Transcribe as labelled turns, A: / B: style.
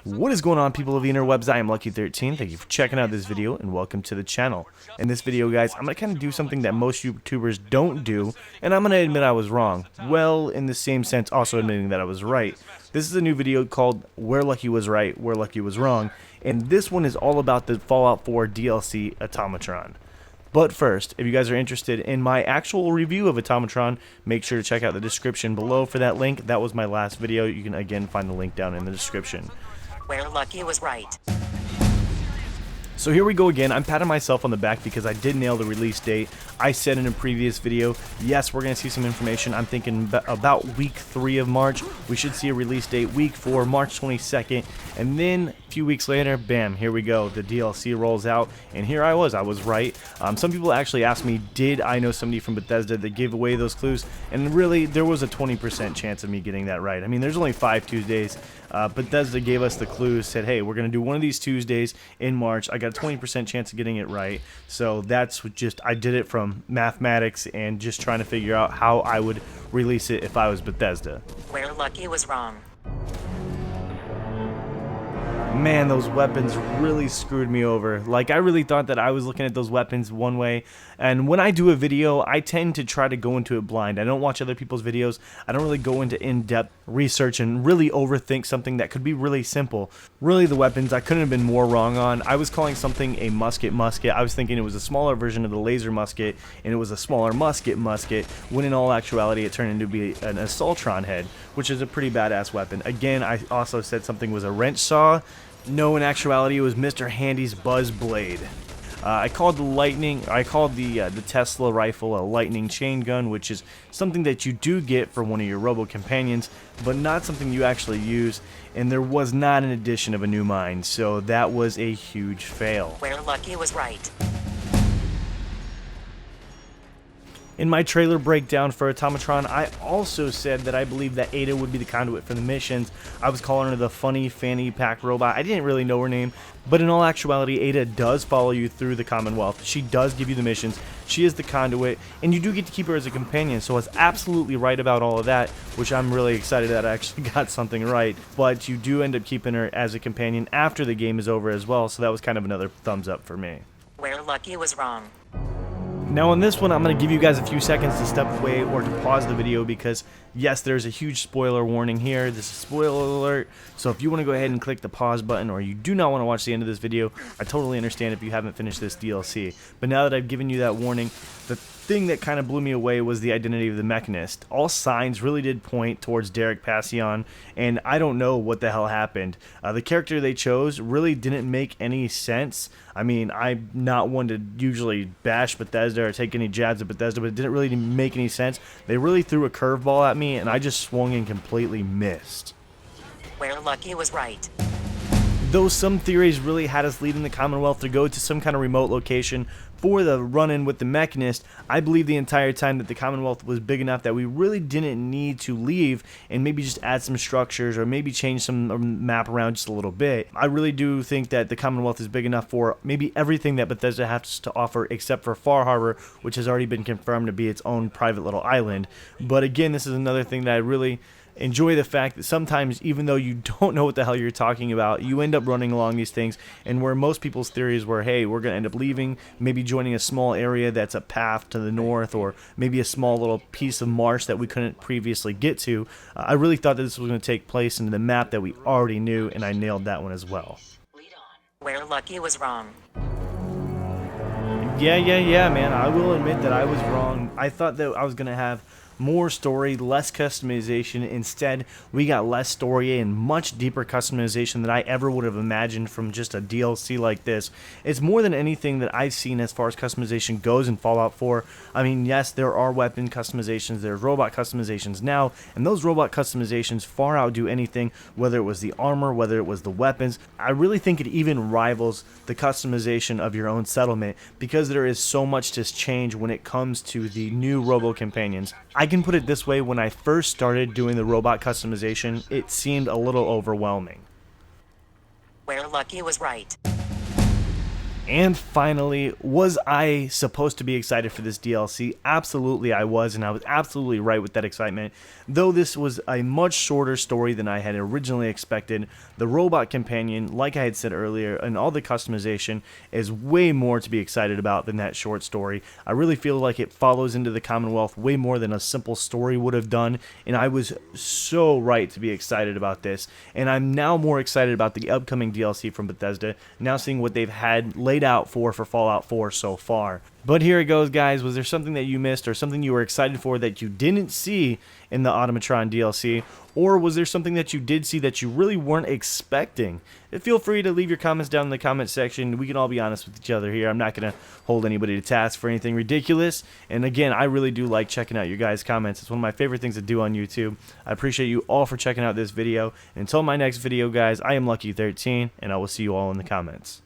A: What is going on, people of the interwebs? I am Lucky13. Thank you for checking out this video and welcome to the channel. In this video, guys, I'm going to kind of do something that most YouTubers don't do, and I'm going to admit I was wrong. Well, in the same sense, also admitting that I was right. This is a new video called Where Lucky Was Right, Where Lucky Was Wrong, and this one is all about the Fallout 4 DLC Automatron. But first, if you guys are interested in my actual review of Automatron, make sure to check out the description below for that link. That was my last video. You can again find the link down in the description.
B: Where Lucky was right.
A: So here we go again. I'm patting myself on the back because I did nail the release date. I said in a previous video, yes, we're going to see some information. I'm thinking about week 3 of March. We should see a release date, week 4, March 22nd. And then a few weeks later, bam, here we go. The DLC rolls out. And here I was right. Some people actually asked me, did I know somebody from Bethesda that gave away those clues? And really, there was a 20% chance of me getting that right. I mean, there's only 5 Tuesdays. Bethesda gave us the clues, said, hey, we're going to do one of these Tuesdays in March. I got a 20% chance of getting it right. So that's just, I did it from mathematics and just trying to figure out how I would release it if I was Bethesda.
B: Where Lucky was wrong.
A: Man, those weapons really screwed me over. Like, I really thought that I was looking at those weapons one way, and when I do a video, I tend to try to go into it blind. I don't watch other people's videos. I don't really go into in-depth research and really overthink something that could be really simple. Really, the weapons, I couldn't have been more wrong on. I was calling something a musket. I was thinking it was a smaller version of the laser musket, and it was a smaller musket, when in all actuality, it turned into be an Assaultron head, which is a pretty badass weapon. Again, I also said something was a wrench saw. No, in actuality, it was Mr. Handy's Buzz Blade. I called the Tesla rifle a lightning chain gun, which is something that you do get for one of your robo companions, but not something you actually use. And there was not an addition of a new mine, so that was a huge fail.
B: Where Lucky was right.
A: In my trailer breakdown for Automatron, I also said that I believe that Ada would be the conduit for the missions. I was calling her the funny fanny pack robot. I didn't really know her name, but in all actuality, Ada does follow you through the Commonwealth. She does give you the missions. She is the conduit, and you do get to keep her as a companion, so I was absolutely right about all of that, which I'm really excited that I actually got something right. But you do end up keeping her as a companion after the game is over as well, so that was kind of another thumbs up for me.
B: Where Lucky was wrong.
A: Now on this one, I'm going to give you guys a few seconds to step away or to pause the video because, yes, there's a huge spoiler warning here. This is spoiler alert, so if you want to go ahead and click the pause button or you do not want to watch the end of this video, I totally understand if you haven't finished this DLC. But now that I've given you that warning, the thing that kind of blew me away was the identity of the Mechanist. All signs really did point towards Derek Passion, and I don't know what the hell happened. The character they chose really didn't make any sense. I mean, I'm not one to usually bash Bethesda or take any jabs at Bethesda, but it didn't really make any sense. They really threw a curveball at me, and I just swung and completely missed.
B: Where Lucky was right.
A: Though some theories really had us leaving the Commonwealth to go to some kind of remote location for the run-in with the Mechanist, I believe the entire time that the Commonwealth was big enough that we really didn't need to leave and maybe just add some structures or maybe change some map around just a little bit. I really do think that the Commonwealth is big enough for maybe everything that Bethesda has to offer except for Far Harbor, which has already been confirmed to be its own private little island. But again, this is another thing that I really enjoy the fact that sometimes, even though you don't know what the hell you're talking about, you end up running along these things, and where most people's theories were, hey, we're going to end up leaving, maybe joining a small area that's a path to the north, or maybe a small little piece of marsh that we couldn't previously get to, I really thought that this was going to take place in the map that we already knew, and I nailed that one as well.
B: Where Lucky was wrong.
A: Yeah, man, I will admit that I was wrong. I thought that I was going to have more story, less customization. Instead, we got less story and much deeper customization than I ever would have imagined from just a DLC like this. It's more than anything that I've seen as far as customization goes in Fallout 4. I mean, yes, there are weapon customizations, there's robot customizations now, and those robot customizations far outdo anything, whether it was the armor, whether it was the weapons. I really think it even rivals the customization of your own settlement because there is so much to change when it comes to the new robo companions. I can put it this way, when I first started doing the robot customization, it seemed a little overwhelming.
B: Where Lucky was right.
A: And finally, was I supposed to be excited for this DLC? Absolutely I was, and I was absolutely right with that excitement. Though this was a much shorter story than I had originally expected, the robot companion, like I had said earlier, and all the customization is way more to be excited about than that short story. I really feel like it follows into the Commonwealth way more than a simple story would have done, and I was so right to be excited about this. And I'm now more excited about the upcoming DLC from Bethesda, now seeing what they've had laid out for Fallout 4 so far. But here it goes, guys. Was there something that you missed or something you were excited for that you didn't see in the Automatron DLC? Or was there something that you did see that you really weren't expecting? Feel free to leave your comments down in the comment section. We can all be honest with each other here. I'm not going to hold anybody to task for anything ridiculous. And again, I really do like checking out your guys' comments. It's one of my favorite things to do on YouTube. I appreciate you all for checking out this video. And until my next video, guys, I am Lucky13, and I will see you all in the comments.